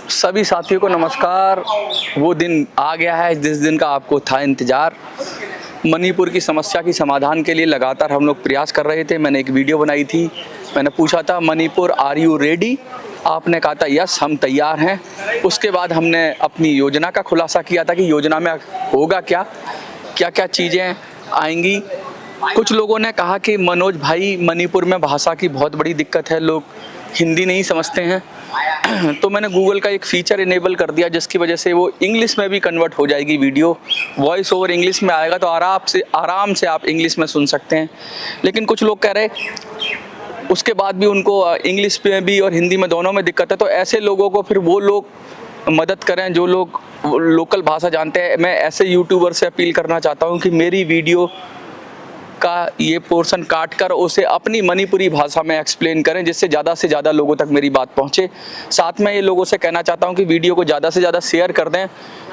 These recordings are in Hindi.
सभी साथियों को नमस्कार। वो दिन आ गया है जिस दिन का आपको था इंतज़ार। मणिपुर की समस्या की समाधान के लिए लगातार हम लोग प्रयास कर रहे थे। मैंने एक वीडियो बनाई थी, मैंने पूछा था मणिपुर आर यू रेडी? आपने कहा था यस हम तैयार हैं। उसके बाद हमने अपनी योजना का खुलासा किया था कि योजना में होगा क्या क्या क्या चीज़ें आएंगी। कुछ लोगों ने कहा कि मनोज भाई मणिपुर में भाषा की बहुत बड़ी दिक्कत है, लोग हिंदी नहीं समझते हैं। तो मैंने गूगल का एक फ़ीचर इनेबल कर दिया जिसकी वजह से वो इंग्लिश में भी कन्वर्ट हो जाएगी। वीडियो वॉइस ओवर इंग्लिश में आएगा तो आराम से आप इंग्लिश में सुन सकते हैं। लेकिन कुछ लोग कह रहे उसके बाद भी उनको इंग्लिश में भी और हिंदी में दोनों में दिक्कत है। तो ऐसे लोगों को फिर वो लोग मदद करें जो लोग लोकल भाषा जानते हैं। मैं ऐसे यूट्यूबर से अपील करना चाहता हूँ कि मेरी वीडियो का ये पोर्शन काट कर उसे अपनी मणिपुरी भाषा में एक्सप्लेन करें जिससे ज़्यादा से ज़्यादा लोगों तक मेरी बात पहुँचे। साथ में ये लोगों से कहना चाहता हूँ कि वीडियो को ज़्यादा से ज़्यादा शेयर कर दें,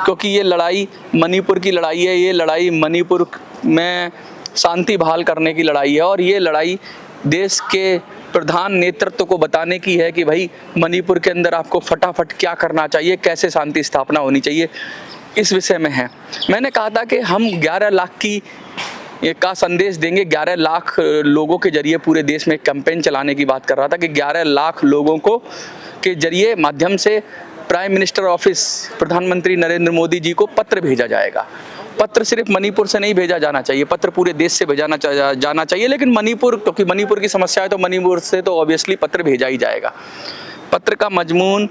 क्योंकि ये लड़ाई मणिपुर की लड़ाई है। ये लड़ाई मणिपुर में शांति बहाल करने की लड़ाई है और ये लड़ाई देश के प्रधान नेतृत्व को बताने की है कि भाई मणिपुर के अंदर आपको फटाफट क्या करना चाहिए, कैसे शांति स्थापना होनी चाहिए, इस विषय में है। मैंने कहा था कि हम 11 लाख का संदेश देंगे। 11 लाख लोगों के जरिए पूरे देश में एक कैंपेन चलाने की बात कर रहा था कि 11 लाख लोगों को के जरिए माध्यम से प्राइम मिनिस्टर ऑफिस प्रधानमंत्री नरेंद्र मोदी जी को पत्र भेजा जाएगा। पत्र सिर्फ मणिपुर से नहीं भेजा जाना चाहिए, पत्र पूरे देश से भेजा जाना चाहिए। लेकिन मणिपुर, क्योंकि मणिपुर की समस्या है तो मणिपुर से तो ऑब्वियसली पत्र भेजा ही जाएगा। पत्र का मजमून,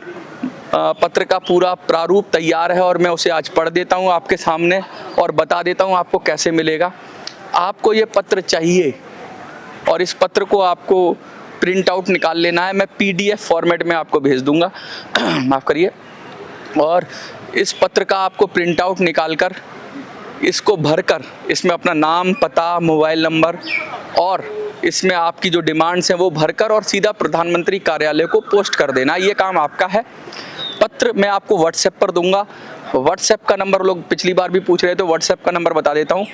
पत्र का पूरा प्रारूप तैयार है और मैं उसे आज पढ़ देता हूँ आपके सामने और बता देता हूँ आपको कैसे मिलेगा। आपको ये पत्र चाहिए और इस पत्र को आपको प्रिंट आउट निकाल लेना है। मैं PDF फॉर्मेट में आपको भेज दूंगा, माफ़ करिए। और इस पत्र का आपको प्रिंट आउट निकाल कर इसको भरकर इसमें अपना नाम, पता, मोबाइल नंबर और इसमें आपकी जो डिमांड्स हैं वो भरकर और सीधा प्रधानमंत्री कार्यालय को पोस्ट कर देना। ये काम आपका है। पत्र मैं आपको व्हाट्सएप पर दूंगा। व्हाट्सएप का नंबर लोग पिछली बार भी पूछ रहे थे, व्हाट्सएप का नंबर बता देता हूँ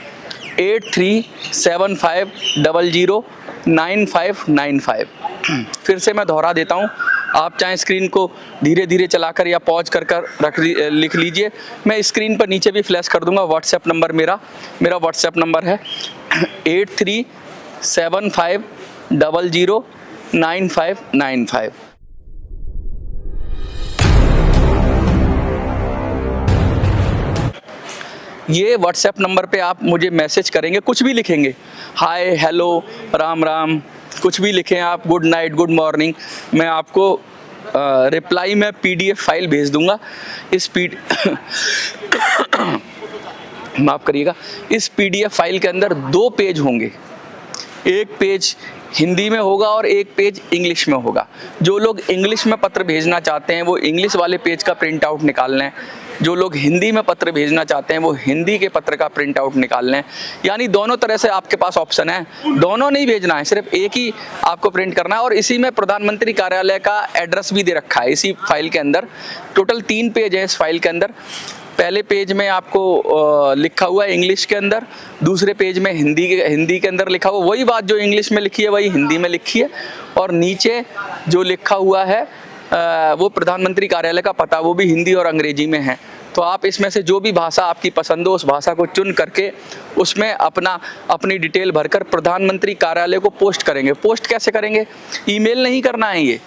8375009595। फिर से मैं दोहरा देता हूँ, आप चाहे स्क्रीन को धीरे धीरे चलाकर या पॉज कर लिख लीजिए। मैं स्क्रीन पर नीचे भी फ्लैश कर दूंगा। व्हाट्सएप नंबर मेरा व्हाट्सएप नंबर है 8375009595। ये व्हाट्सएप नंबर पे आप मुझे मैसेज करेंगे, कुछ भी लिखेंगे, हाय, हेलो, राम राम, कुछ भी लिखें आप, गुड नाइट, गुड मॉर्निंग। मैं आपको रिप्लाई में PDF फाइल भेज दूंगा। माफ़ करिएगा, इस PDF फाइल के अंदर 2 पेज होंगे। एक पेज हिंदी में होगा और एक पेज इंग्लिश में होगा। जो लोग इंग्लिश में पत्र भेजना चाहते हैं वो इंग्लिश वाले पेज का प्रिंट आउट निकाल लें। जो लोग हिंदी में पत्र भेजना चाहते हैं वो हिंदी के पत्र का प्रिंट आउट निकाल लें। यानी दोनों तरह से आपके पास ऑप्शन है, दोनों नहीं भेजना है, सिर्फ एक ही आपको प्रिंट करना है। और इसी में प्रधानमंत्री कार्यालय का एड्रेस भी दे रखा है इसी फाइल के अंदर। टोटल 3 पेज है इस फाइल के अंदर। पहले पेज में आपको लिखा हुआ है इंग्लिश के अंदर, दूसरे पेज में हिंदी के अंदर लिखा हुआ, वही बात जो इंग्लिश में लिखी है वही हिंदी में लिखी है। और नीचे जो लिखा हुआ है वो प्रधानमंत्री कार्यालय का पता, वो भी हिंदी और अंग्रेजी में है। तो आप इसमें से जो भी भाषा आपकी पसंद हो उस भाषा को चुन करके उसमें अपनी डिटेल भरकर प्रधानमंत्री कार्यालय को पोस्ट करेंगे। पोस्ट कैसे करेंगे? ईमेल नहीं करना है, ये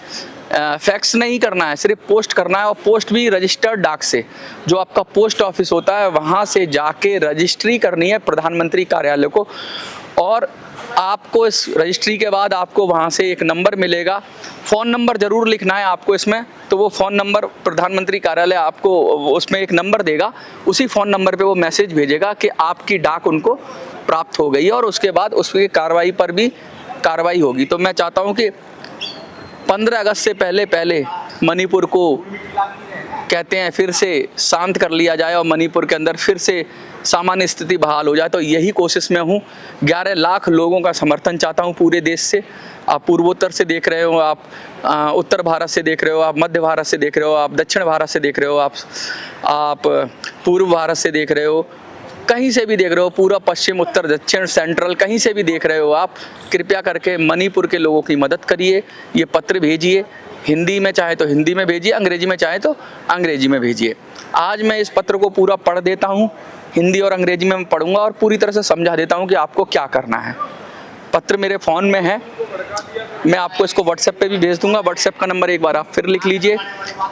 फैक्स नहीं करना है, सिर्फ पोस्ट करना है। और पोस्ट भी रजिस्टर्ड डाक से, जो आपका पोस्ट ऑफिस होता है वहाँ से जाके रजिस्ट्री करनी है प्रधानमंत्री कार्यालय को। और आपको इस रजिस्ट्री के बाद आपको वहाँ से एक नंबर मिलेगा, फ़ोन नंबर ज़रूर लिखना है आपको इसमें। तो वो फ़ोन नंबर प्रधानमंत्री कार्यालय आपको उसमें एक नंबर देगा, उसी फ़ोन नंबर पे वो मैसेज भेजेगा कि आपकी डाक उनको प्राप्त हो गई है और उसके बाद उसकी कार्रवाई पर भी कार्रवाई होगी। तो मैं चाहता हूँ कि 15 अगस्त से पहले मणिपुर को कहते हैं फिर से शांत कर लिया जाए और मणिपुर के अंदर फिर से सामान्य स्थिति बहाल हो जाए। तो यही कोशिश में हूँ। 11 लाख लोगों का समर्थन चाहता हूँ पूरे देश से। आप पूर्वोत्तर से देख रहे हो, आप उत्तर भारत से देख रहे हो, आप मध्य भारत से देख रहे हो, आप दक्षिण भारत से देख रहे हो, आप पूर्व भारत से देख रहे हो, कहीं से भी देख रहे हो, पूरा पश्चिम, उत्तर, दक्षिण, सेंट्रल, कहीं से भी देख रहे हो आप, कृपया करके मणिपुर के लोगों की मदद करिए। ये पत्र भेजिए, हिंदी में चाहे तो हिंदी में भेजिए, अंग्रेजी में चाहे तो अंग्रेजी में भेजिए। आज मैं इस पत्र को पूरा पढ़ देता हूँ, हिंदी और अंग्रेजी में मैं पढ़ूंगा और पूरी तरह से समझा देता हूँ कि आपको क्या करना है। पत्र मेरे फ़ोन में है, मैं आपको इसको व्हाट्सएप पे भी भेज दूंगा। व्हाट्सएप का नंबर एक बार आप फिर लिख लीजिए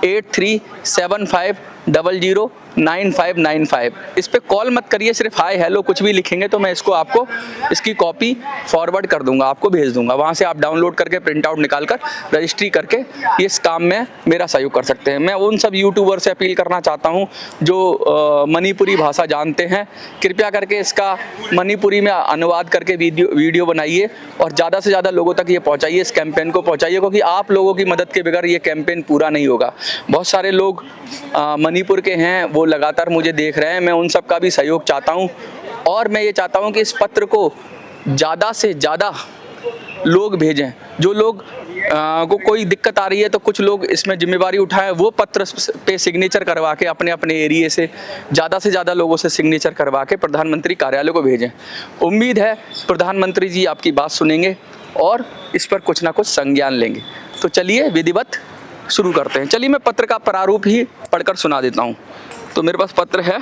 8375009595। इस पे कॉल मत करिए, सिर्फ हाय हेलो कुछ भी लिखेंगे तो मैं इसको आपको इसकी कॉपी फॉरवर्ड कर दूंगा, आपको भेज दूंगा। वहाँ से आप डाउनलोड करके प्रिंट आउट निकाल कर रजिस्ट्री करके इस काम में मेरा सहयोग कर सकते हैं। मैं उन सब यूट्यूबर से अपील करना चाहता हूँ जो मणिपुरी भाषा जानते हैं, कृपया करके इसका मणिपुरी में अनुवाद करके वीडियो बनाइए और ज़्यादा से ज़्यादा लोगों तक ये पहुँचाइए, इस कैंपेन को पहुँचाइए, क्योंकि आप लोगों की मदद के बगैर ये कैंपेन पूरा नहीं होगा। बहुत सारे लोग मणिपुर के हैं, वो लगातार मुझे देख रहे हैं, मैं उन सब का भी सहयोग चाहता हूं और मैं ये चाहता हूं कि इस पत्र को ज़्यादा से ज़्यादा लोग भेजें। जो लोग को कोई दिक्कत आ रही है तो कुछ लोग इसमें जिम्मेवारी उठाएं, वो पत्र पे सिग्नेचर करवा के अपने अपने एरिए से ज़्यादा लोगों से सिग्नेचर करवा के प्रधानमंत्री कार्यालय को भेजें। उम्मीद है प्रधानमंत्री जी आपकी बात सुनेंगे और इस पर कुछ ना कुछ संज्ञान लेंगे। तो चलिए विधिवत शुरू करते हैं। चलिए मैं पत्र का प्रारूप ही पढ़कर सुना देता हूँ। तो मेरे पास पत्र है,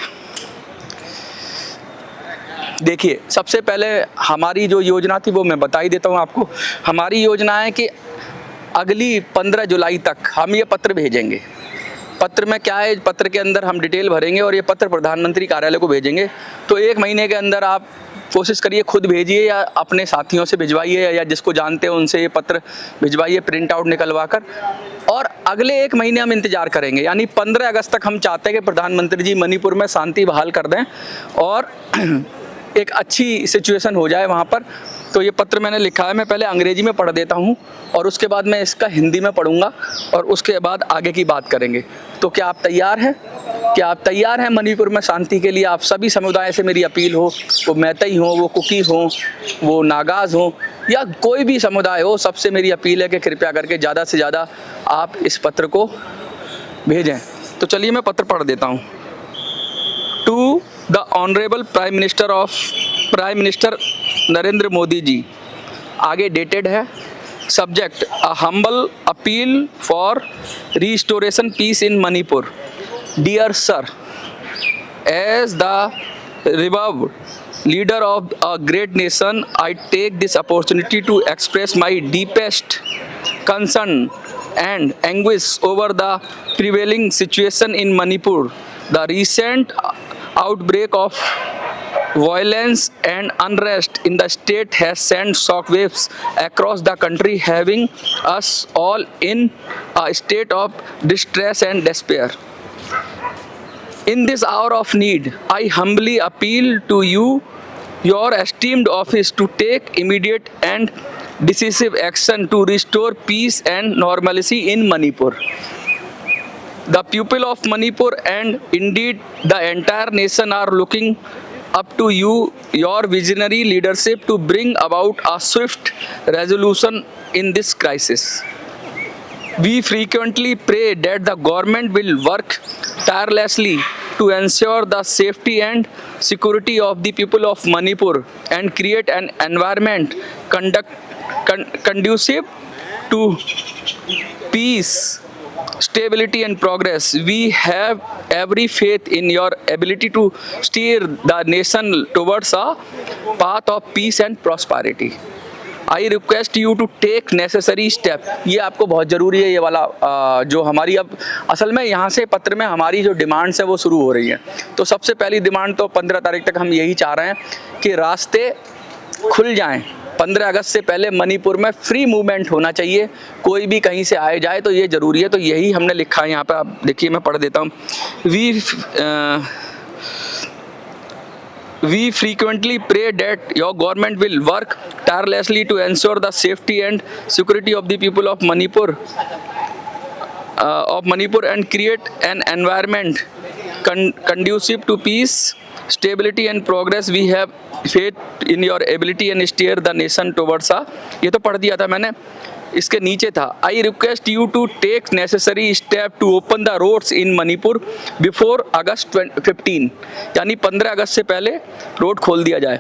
देखिए सबसे पहले हमारी जो योजना थी वो मैं बता ही देता हूँ आपको। हमारी योजना है कि अगली 15 जुलाई तक हम ये पत्र भेजेंगे। पत्र में क्या है, पत्र के अंदर हम डिटेल भरेंगे और ये पत्र प्रधानमंत्री कार्यालय को भेजेंगे। तो 1 महीने के अंदर आप कोशिश करिए, खुद भेजिए या अपने साथियों से भिजवाइए या जिसको जानते हैं उनसे ये पत्र भिजवाइए प्रिंट आउट निकलवा कर। और अगले 1 महीने हम इंतजार करेंगे, यानी 15 अगस्त तक हम चाहते हैं कि प्रधानमंत्री जी मणिपुर में शांति बहाल कर दें और एक अच्छी सिचुएशन हो जाए वहाँ पर। तो ये पत्र मैंने लिखा है, मैं पहले अंग्रेजी में पढ़ देता हूँ और उसके बाद मैं इसका हिंदी में पढ़ूंगा और उसके बाद आगे की बात करेंगे। तो क्या आप तैयार हैं? क्या आप तैयार हैं मणिपुर में शांति के लिए? आप सभी समुदाय से मेरी अपील हो, वो मैतई हो, वो कुकी हो, वो नागाज हो या कोई भी समुदाय हो, सबसे मेरी अपील है कि कृपया करके ज़्यादा से ज़्यादा आप इस पत्र को भेजें। तो चलिए मैं पत्र पढ़ देता हूँ। To the honourable prime minister Narendra Modi ji, आगे डेटेड है। Subject a humble appeal for restoration peace in Manipur. Dear sir, as the revered leader of a great nation, I take this opportunity to express my deepest concern and anguish over the prevailing situation in Manipur. The recent outbreak of violence and unrest in the state has sent shockwaves across the country, having us all in a state of distress and despair. In this hour of need, I humbly appeal to you, your esteemed office, to take immediate and decisive action to restore peace and normalcy in Manipur. The people of Manipur and indeed the entire nation are looking up to you, your visionary leadership, to bring about a swift resolution in this crisis. We frequently pray that the government will work tirelessly to ensure the safety and security of the people of Manipur and create an environment conducive to peace, stability and progress. We have every faith in your ability to steer the nation towards a path of peace and prosperity. I request you to take necessary step. ये आपको बहुत ज़रूरी है, ये वाला जो हमारी अब असल में यहाँ से पत्र में हमारी जो डिमांड्स है वो शुरू हो रही हैं। तो सबसे पहली डिमांड तो 15 तारीख तक हम यही चाह रहे हैं कि रास्ते खुल जाएं। 15 अगस्त से पहले मणिपुर में फ्री मूवमेंट होना चाहिए, कोई भी कहीं से आए जाए तो ये ज़रूरी है। तो यही हमने लिखा है यहाँ पे, आप देखिए मैं पढ़ देता हूँ। We frequently pray that your government will work tirelessly to ensure the safety and security of the people of Manipur and create an environment conducive to peace, stability and progress. We have faith in your ability and steer the nation towards a, ये तो पढ़ दिया था मैंने, इसके नीचे था I request you to take necessary step to open the roads in Manipur before August 15, यानी 15 अगस्त से पहले रोड खोल दिया जाए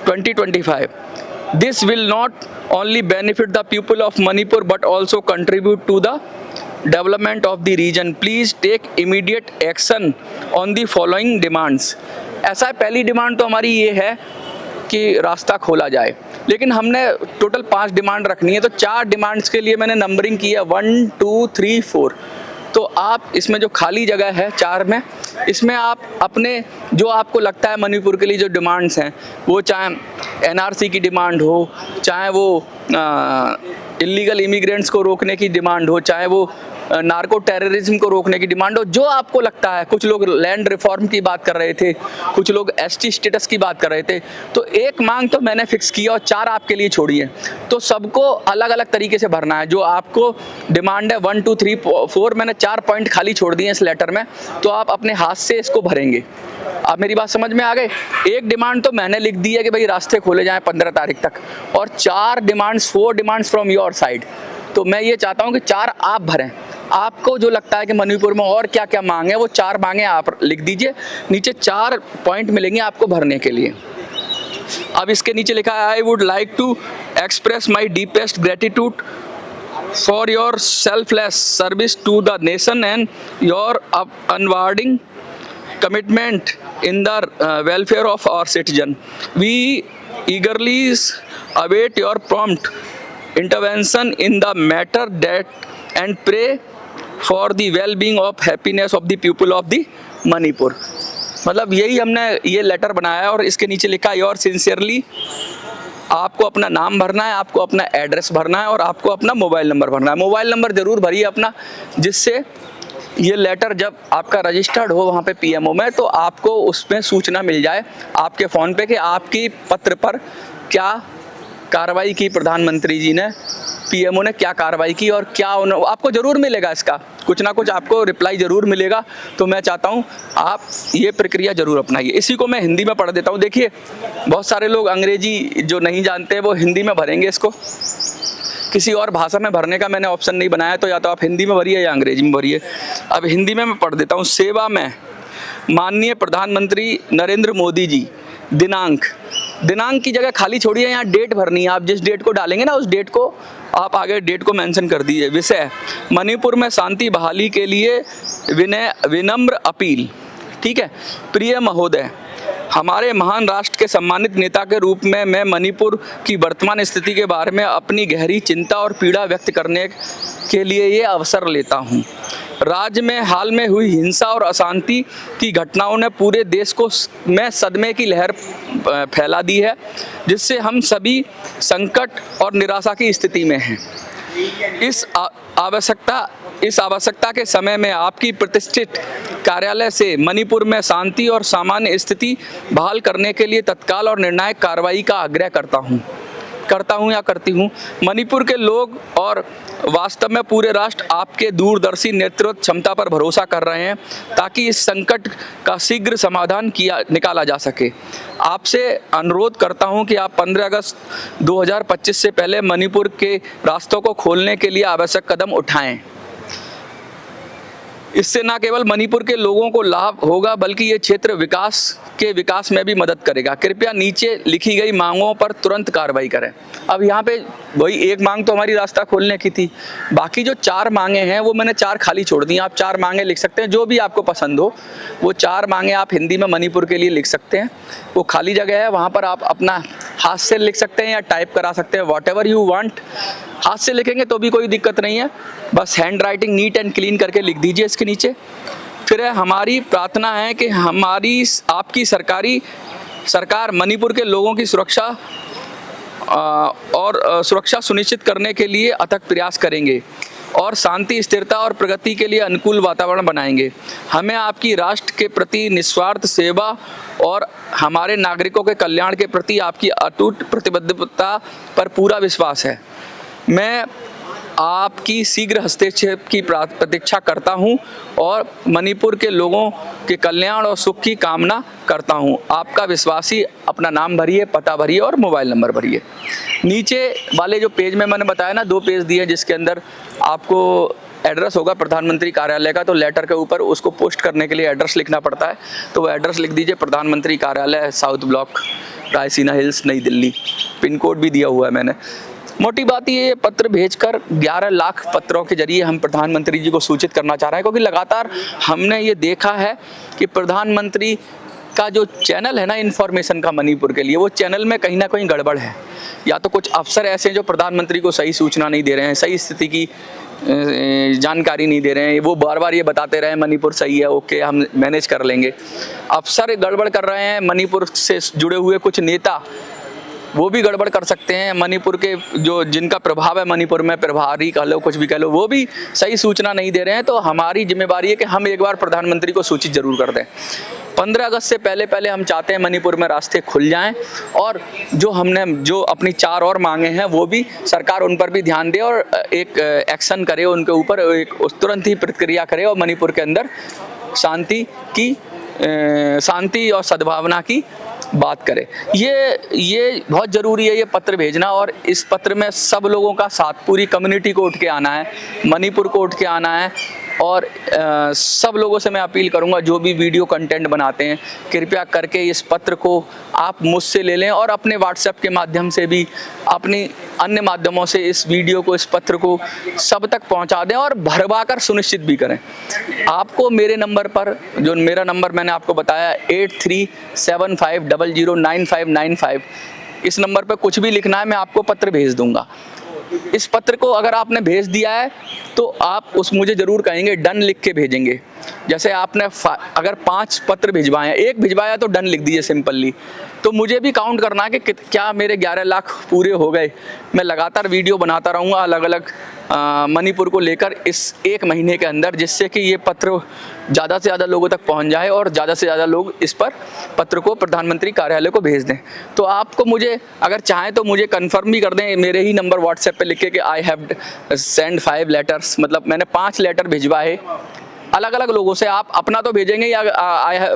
2025. This will not only benefit the people of Manipur but also contribute to the development of the region. Please take immediate action on the following demands. ऐसा है, पहली डिमांड तो हमारी ये है कि रास्ता खोला जाए, लेकिन हमने टोटल 5 डिमांड रखनी है, तो 4 डिमांड्स के लिए मैंने नंबरिंग की है 1 2 3 4। तो आप इसमें जो खाली जगह है 4 में, इसमें आप अपने जो आपको लगता है मणिपुर के लिए जो डिमांड्स हैं, वो चाहे एनआरसी की डिमांड हो, चाहे वो इलीगल इमिग्रेंट्स को रोकने की डिमांड हो, चाहे वो नार्को टेररिज्म को रोकने की डिमांड हो, जो आपको लगता है। कुछ लोग लैंड रिफॉर्म की बात कर रहे थे, कुछ लोग एसटी स्टेटस की बात कर रहे थे, तो एक मांग तो मैंने फिक्स किया और 4 आपके लिए छोड़ी है। तो सबको अलग अलग तरीके से भरना है। जो आपको डिमांड है 1 2 3 4, मैंने 4 पॉइंट खाली छोड़ दिए इस लेटर में, तो आप अपने हाथ से इसको भरेंगे। आप मेरी बात समझ में आ गए? एक डिमांड तो मैंने लिख दी है कि भाई रास्ते खोले जाएं 15 तारीख तक, और 4 demands 4 demands from your side. तो मैं ये चाहता हूं कि 4 आप भरें। आपको जो लगता है कि मणिपुर में और क्या क्या मांग है, वो 4 मांगे आप लिख दीजिए। नीचे 4 पॉइंट मिलेंगे आपको भरने के लिए। अब इसके नीचे लिखा है, I would like to express my deepest gratitude for your selfless service to the nation and your unwavering commitment in the welfare of our citizen. We eagerly await your prompt intervention in the matter that and pray for the well-being of happiness of the people of the Manipur. मतलब यही हमने ये लेटर बनाया है, और इसके नीचे लिखा है योर सिंसियरली। आपको अपना नाम भरना है, आपको अपना एड्रेस भरना है, और आपको अपना मोबाइल नंबर भरना है। मोबाइल नंबर ज़रूर भरिए अपना, जिससे ये लेटर जब आपका रजिस्टर्ड हो वहाँ पे पीएमओ में, तो आपको उसमें सूचना मिल जाए आपके फ़ोन पे कि आपकी पत्र पर क्या कार्रवाई की, प्रधानमंत्री जी ने, पीएमओ ने क्या कार्रवाई की, और क्या आपको ज़रूर मिलेगा इसका कुछ ना कुछ आपको रिप्लाई ज़रूर मिलेगा। तो मैं चाहता हूँ आप ये प्रक्रिया ज़रूर अपनाइए। इसी को मैं हिंदी में पढ़ देता हूँ। देखिए, बहुत सारे लोग अंग्रेजी जो नहीं जानते वो हिंदी में भरेंगे इसको, किसी और भाषा में भरने का मैंने ऑप्शन नहीं बनाया, तो या तो आप हिंदी में भरिए या अंग्रेजी में भरिए। अब हिंदी में मैं पढ़ देता हूँ। सेवा में माननीय प्रधानमंत्री नरेंद्र मोदी जी, दिनांक की जगह खाली छोड़िए, यहाँ डेट भरनी है। आप जिस डेट को डालेंगे ना, उस डेट को आप आगे डेट को मेंशन कर दीजिए। विषय, मणिपुर में शांति बहाली के लिए विनम्र अपील। ठीक है। प्रिय महोदय, हमारे महान राष्ट्र के सम्मानित नेता के रूप में मैं मणिपुर की वर्तमान स्थिति के बारे में अपनी गहरी चिंता और पीड़ा व्यक्त करने के लिए ये अवसर लेता हूँ। राज्य में हाल में हुई हिंसा और अशांति की घटनाओं ने पूरे देश को में सदमे की लहर फैला दी है, जिससे हम सभी संकट और निराशा की स्थिति में हैं। इस आवश्यकता के समय में आपकी प्रतिष्ठित कार्यालय से मणिपुर में शांति और सामान्य स्थिति बहाल करने के लिए तत्काल और निर्णायक कार्रवाई का आग्रह करती हूँ। मणिपुर के लोग और वास्तव में पूरे राष्ट्र आपके दूरदर्शी नेतृत्व क्षमता पर भरोसा कर रहे हैं, ताकि इस संकट का शीघ्र समाधान निकाला जा सके। आपसे अनुरोध करता हूं कि आप 15 अगस्त 2025 से पहले मणिपुर के रास्तों को खोलने के लिए आवश्यक कदम उठाएं। इससे न केवल मणिपुर के लोगों को लाभ होगा, बल्कि ये क्षेत्र विकास में भी मदद करेगा। कृपया नीचे लिखी गई मांगों पर तुरंत कार्रवाई करें। अब यहाँ पे वही एक मांग तो हमारी रास्ता खोलने की थी, बाकी जो 4 मांगे हैं वो मैंने 4 खाली छोड़ दी। आप 4 मांगे लिख सकते हैं, जो भी आपको पसंद हो। वो 4 मांगे आप हिंदी में मणिपुर के लिए लिख सकते हैं। वो खाली जगह है, वहाँ पर आप अपना हाथ से लिख सकते हैं या टाइप करा सकते हैं, वॉट एवर यू वांट। हाथ से लिखेंगे तो भी कोई दिक्कत नहीं है, बस hand writing neat and clean करके लिख दीजिए इसके नीचे। फिर हमारी प्रार्थना है कि आपकी सरकार मणिपुर के लोगों की सुरक्षा सुनिश्चित करने के लिए अथक प्रयास करेंगे और शांति, स्थिरता और प्रगति के लिए अनुकूल वातावरण बनाएंगे। हमें आपकी राष्ट्र के प्रति निस्वार्थ सेवा और हमारे नागरिकों के कल्याण के प्रति आपकी अटूट प्रतिबद्धता पर पूरा विश्वास है। मैं आपकी शीघ्र हस्तक्षेप की प्रतीक्षा करता हूं और मणिपुर के लोगों के कल्याण और सुख की कामना करता हूं। आपका विश्वासी। अपना नाम भरिए, पता भरिए और मोबाइल नंबर भरिए। नीचे वाले जो पेज में मैंने बताया ना, 2 पेज दिए जिसके अंदर आपको एड्रेस होगा प्रधानमंत्री कार्यालय का, तो लेटर के ऊपर उसको पोस्ट करने के लिए एड्रेस लिखना पड़ता है। तो वो एड्रेस लिख दीजिए, प्रधानमंत्री कार्यालय, साउथ ब्लॉक, रायसीना हिल्स, नई दिल्ली। पिन कोड भी दिया हुआ है मैंने। मोटी बात ये पत्र भेजकर 11 लाख पत्रों के जरिए हम प्रधानमंत्री जी को सूचित करना चाह रहे हैं, क्योंकि लगातार हमने ये देखा है कि प्रधानमंत्री का जो चैनल है ना इन्फॉर्मेशन का मणिपुर के लिए, वो चैनल में कहीं ना कहीं गड़बड़ है। या तो कुछ अफसर ऐसे हैं जो प्रधानमंत्री को सही सूचना नहीं दे रहे हैं, सही स्थिति की जानकारी नहीं दे रहे हैं। वो बार बार ये बताते रहे मणिपुर सही है, ओके हम मैनेज कर लेंगे। अफसर गड़बड़ कर रहे हैं, मणिपुर से जुड़े हुए कुछ नेता वो भी गड़बड़ कर सकते हैं। मणिपुर के जो जिनका प्रभाव है मणिपुर में, प्रभारी कह लो, कुछ भी कह लो, वो भी सही सूचना नहीं दे रहे हैं। तो हमारी जिम्मेवारी है कि हम एक बार प्रधानमंत्री को सूचित जरूर कर दें। 15 अगस्त से पहले हम चाहते हैं मणिपुर में रास्ते खुल जाएं, और जो अपनी 4 और मांगे हैं वो भी सरकार उन पर भी ध्यान दे और एक एक्शन करे उनके ऊपर, एक तुरंत ही प्रतिक्रिया करे और मणिपुर के अंदर शांति और सद्भावना की बात करें। ये बहुत ज़रूरी है ये पत्र भेजना, और इस पत्र में सब लोगों का साथ, पूरी कम्युनिटी को उठ के आना है, मणिपुर को उठ के आना है। और सब लोगों से मैं अपील करूंगा, जो भी वीडियो कंटेंट बनाते हैं, कृपया करके इस पत्र को आप मुझसे ले लें और अपने व्हाट्सएप के माध्यम से भी, अपनी अन्य माध्यमों से इस वीडियो को, इस पत्र को सब तक पहुंचा दें और भरवा कर सुनिश्चित भी करें। आपको मेरे नंबर पर, जो मेरा नंबर मैंने आपको बताया 8375009595, इस नंबर पर कुछ भी लिखना है, मैं आपको पत्र भेज दूंगा। इस पत्र को अगर आपने भेज दिया है तो आप मुझे ज़रूर कहेंगे, डन लिख के भेजेंगे। जैसे आपने अगर 5 पत्र भिजवाए हैं, 1 भिजवाया तो डन लिख दीजिए सिंपली। तो मुझे भी काउंट करना है कि क्या मेरे 11 लाख पूरे हो गए। मैं लगातार वीडियो बनाता रहूँगा अलग अलग मणिपुर को लेकर इस 1 महीने के अंदर, जिससे कि ये पत्र ज़्यादा से ज़्यादा लोगों तक पहुंच जाए और ज़्यादा से ज़्यादा लोग इस पर पत्र को प्रधानमंत्री कार्यालय को भेज दें। तो आपको मुझे अगर चाहें तो मुझे कंफर्म भी कर दें, मेरे ही नंबर व्हाट्सएप पे लिख के कि आई हैव सेंड 5 लेटर्स, मतलब मैंने 5 लेटर भिजवाए अलग अलग लोगों से। आप अपना तो भेजेंगे या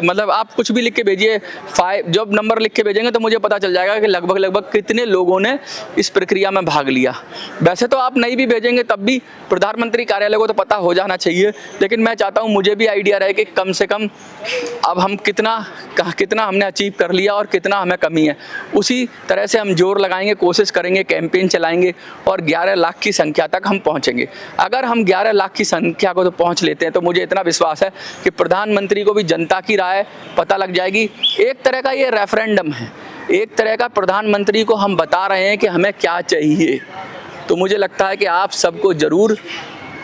मतलब आप कुछ भी लिख के भेजिए, 5 जब नंबर लिख के भेजेंगे तो मुझे पता चल जाएगा कि लगभग कितने लोगों ने इस प्रक्रिया में भाग लिया। वैसे तो आप नहीं भी भेजेंगे तब भी प्रधानमंत्री कार्यालय को तो पता हो जाना चाहिए, लेकिन मैं चाहता हूं मुझे भी आइडिया रहे कि कम से कम अब हम कितना हमने अचीव कर लिया और कितना हमें कमी है। उसी तरह से हम जोर लगाएंगे, कोशिश करेंगे, कैंपेन चलाएंगे और 11 लाख की संख्या तक हम पहुँचेंगे। अगर हम 11 लाख की संख्या को तो पहुँच लेते हैं तो मुझे इतना विश्वास है कि प्रधानमंत्री को भी जनता की राय पता लग जाएगी। एक तरह का ये रेफरेंडम है, एक तरह का प्रधानमंत्री को हम बता रहे हैं कि हमें क्या चाहिए। तो मुझे लगता है कि आप सबको जरूर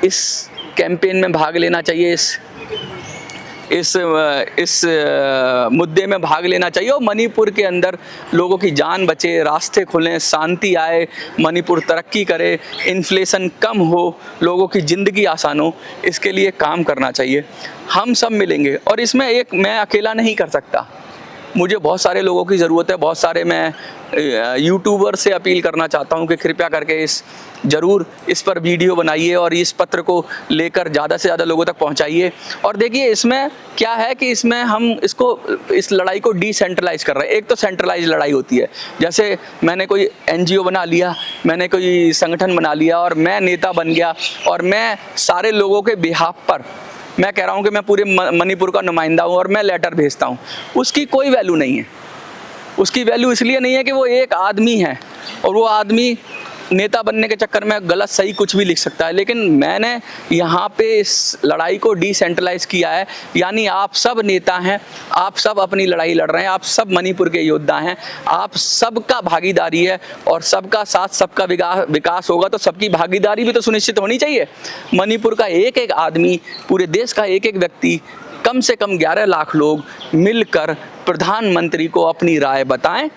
इस कैंपेन में भाग लेना चाहिए, इस मुद्दे में भाग लेना चाहिए और मणिपुर के अंदर लोगों की जान बचे, रास्ते खुलें, शांति आए, मणिपुर तरक्की करे, इन्फ्लेशन कम हो, लोगों की ज़िंदगी आसान हो, इसके लिए काम करना चाहिए। हम सब मिलेंगे और इसमें एक मैं अकेला नहीं कर सकता, मुझे बहुत सारे लोगों की ज़रूरत है। बहुत सारे मैं यूट्यूबर से अपील करना चाहता हूं कि कृपया करके ज़रूर इस पर वीडियो बनाइए और इस पत्र को लेकर ज़्यादा से ज़्यादा लोगों तक पहुंचाइए। और देखिए इसमें क्या है कि इसमें हम इस लड़ाई को डिसेंट्रलाइज कर रहे हैं। एक तो सेंट्रलाइज लड़ाई होती है, जैसे मैंने कोई NGO बना लिया, मैंने कोई संगठन बना लिया और मैं नेता बन गया और मैं सारे लोगों के बिहाफ पर मैं कह रहा हूँ कि मैं पूरे मणिपुर का नुमाइंदा हूँ और मैं लेटर भेजता हूँ। उसकी कोई वैल्यू नहीं है। उसकी वैल्यू इसलिए नहीं है कि वो एक आदमी है और वो आदमी नेता बनने के चक्कर में गलत सही कुछ भी लिख सकता है। लेकिन मैंने यहाँ पे इस लड़ाई को डिसेंट्रलाइज किया है, यानी आप सब नेता हैं, आप सब अपनी लड़ाई लड़ रहे हैं, आप सब मणिपुर के योद्धा हैं, आप सबका भागीदारी है और सबका साथ, सबका विकास होगा तो सबकी भागीदारी भी तो सुनिश्चित होनी चाहिए। मणिपुर का एक एक आदमी, पूरे देश का एक एक व्यक्ति, कम से कम 11 लाख लोग मिलकर प्रधानमंत्री को अपनी राय बताएं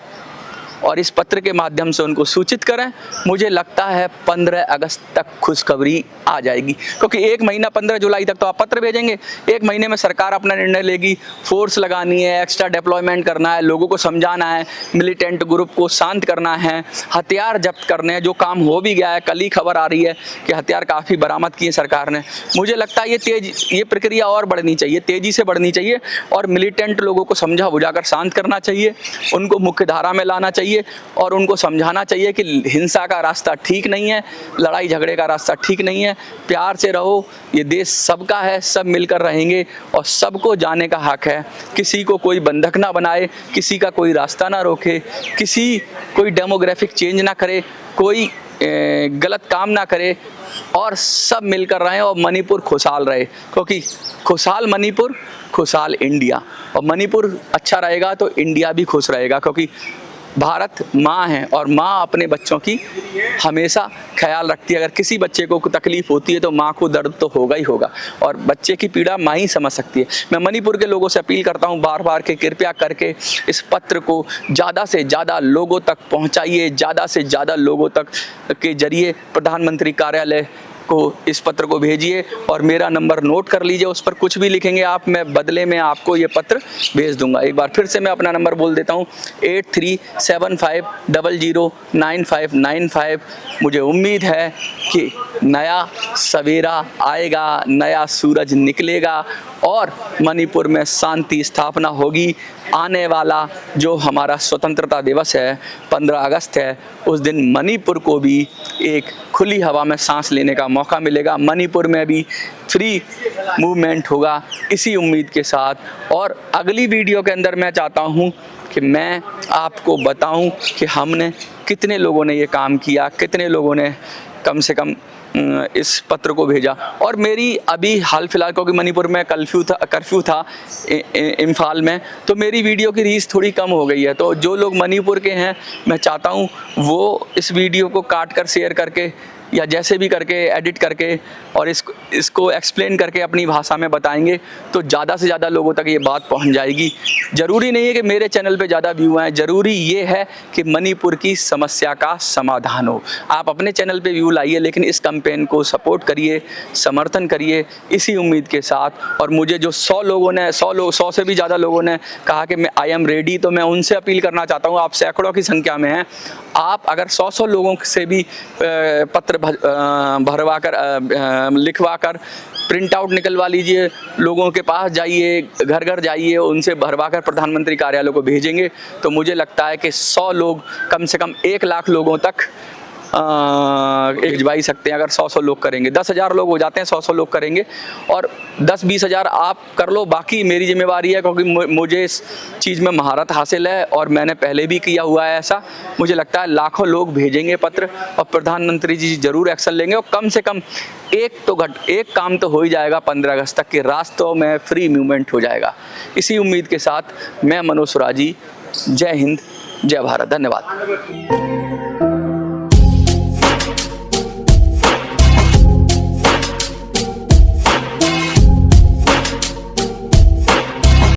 और इस पत्र के माध्यम से उनको सूचित करें। मुझे लगता है 15 अगस्त तक खुशखबरी आ जाएगी, क्योंकि 1 महीना 15 जुलाई तक तो आप पत्र भेजेंगे, 1 महीने में सरकार अपना निर्णय लेगी, फोर्स लगानी है, एक्स्ट्रा डिप्लॉयमेंट करना है, लोगों को समझाना है, मिलिटेंट ग्रुप को शांत करना है, हथियार जब्त करने हैं, जो काम हो भी गया है। कल ही खबर आ रही है कि हथियार काफ़ी बरामद किए सरकार ने। मुझे लगता है ये प्रक्रिया और बढ़नी चाहिए, तेज़ी से बढ़नी चाहिए और मिलिटेंट लोगों को समझा बुझाकर शांत करना चाहिए, उनको मुख्य धारा में लाना चाहिए। चाहिए और उनको समझाना चाहिए कि हिंसा का रास्ता ठीक नहीं है, लड़ाई झगड़े का रास्ता ठीक नहीं है। प्यार से रहो, ये देश सबका है, सब मिलकर रहेंगे और सबको जाने का हक है। किसी को कोई बंधक ना बनाए, किसी का कोई रास्ता ना रोके, कोई डेमोग्राफिक चेंज ना करे, कोई गलत काम ना करे और सब मिलकर रहें और मणिपुर खुशहाल रहे, क्योंकि खुशहाल मणिपुर खुशहाल इंडिया, और मणिपुर अच्छा रहेगा तो इंडिया भी खुश रहेगा, क्योंकि भारत माँ है और माँ अपने बच्चों की हमेशा ख्याल रखती है। अगर किसी बच्चे को तकलीफ होती है तो माँ को दर्द तो होगा ही होगा और बच्चे की पीड़ा माँ ही समझ सकती है। मैं मणिपुर के लोगों से अपील करता हूँ बार बार कि कृपया करके इस पत्र को ज़्यादा से ज़्यादा लोगों तक पहुँचाइए, ज़्यादा से ज़्यादा लोगों तक के जरिए प्रधानमंत्री कार्यालय को इस पत्र को भेजिए और मेरा नंबर नोट कर लीजिए। उस पर कुछ भी लिखेंगे आप, मैं बदले में आपको ये पत्र भेज दूंगा। एक बार फिर से मैं अपना नंबर बोल देता हूँ 8375009595। मुझे उम्मीद है कि नया सवेरा आएगा, नया सूरज निकलेगा और मणिपुर में शांति स्थापना होगी। आने वाला जो हमारा स्वतंत्रता दिवस है 15 अगस्त है, उस दिन मणिपुर को भी एक खुली हवा में सांस लेने का मौका मिलेगा। मणिपुर में भी फ्री मूवमेंट होगा, इसी उम्मीद के साथ। और अगली वीडियो के अंदर मैं चाहता हूँ कि मैं आपको बताऊं कि हमने कितने लोगों ने ये काम किया, कितने लोगों ने कम से कम इस पत्र को भेजा। और मेरी अभी हाल फिलहाल, क्योंकि मणिपुर में कर्फ्यू था इम्फाल में, तो मेरी वीडियो की रीच थोड़ी कम हो गई है। तो जो लोग मणिपुर के हैं, मैं चाहता हूँ वो इस वीडियो को काट कर शेयर करके या जैसे भी करके एडिट करके और इसको एक्सप्लेन करके अपनी भाषा में बताएंगे तो ज़्यादा से ज़्यादा लोगों तक ये बात पहुंच जाएगी। ज़रूरी नहीं है कि मेरे चैनल पे ज़्यादा व्यू आए, ज़रूरी ये है कि मणिपुर की समस्या का समाधान हो। आप अपने चैनल पे व्यू लाइए, लेकिन इस कैंपेन को सपोर्ट करिए, समर्थन करिए, इसी उम्मीद के साथ। और मुझे जो 100 से भी ज़्यादा लोगों ने कहा कि मैं आई एम रेडी, तो मैं उनसे अपील करना चाहता हूँ, आप सैकड़ों की संख्या में हैं, आप अगर 100 लोगों से भी पत्र भरवा कर लिखवा कर प्रिंट आउट निकलवा लीजिए, लोगों के पास जाइए, घर घर जाइए, उनसे भरवा कर प्रधानमंत्री कार्यालय को भेजेंगे तो मुझे लगता है कि 100 लोग कम से कम 1 लाख लोगों तक भिजवा ही सकते हैं। अगर 100 लोग करेंगे, 10,000 लोग हो जाते हैं, 100 लोग करेंगे और 10-20 हज़ार आप कर लो, बाकी मेरी जिम्मेवारी है, क्योंकि मुझे इस चीज़ में महारत हासिल है और मैंने पहले भी किया हुआ है ऐसा। मुझे लगता है लाखों लोग भेजेंगे पत्र और प्रधानमंत्री जी ज़रूर एक्शन लेंगे और कम से कम एक काम तो हो ही जाएगा। 15 अगस्त तक के रास्तों में फ्री मूवमेंट हो जाएगा। इसी उम्मीद के साथ मैं मनोज सुराजी, जय हिंद, जय भारत, धन्यवाद।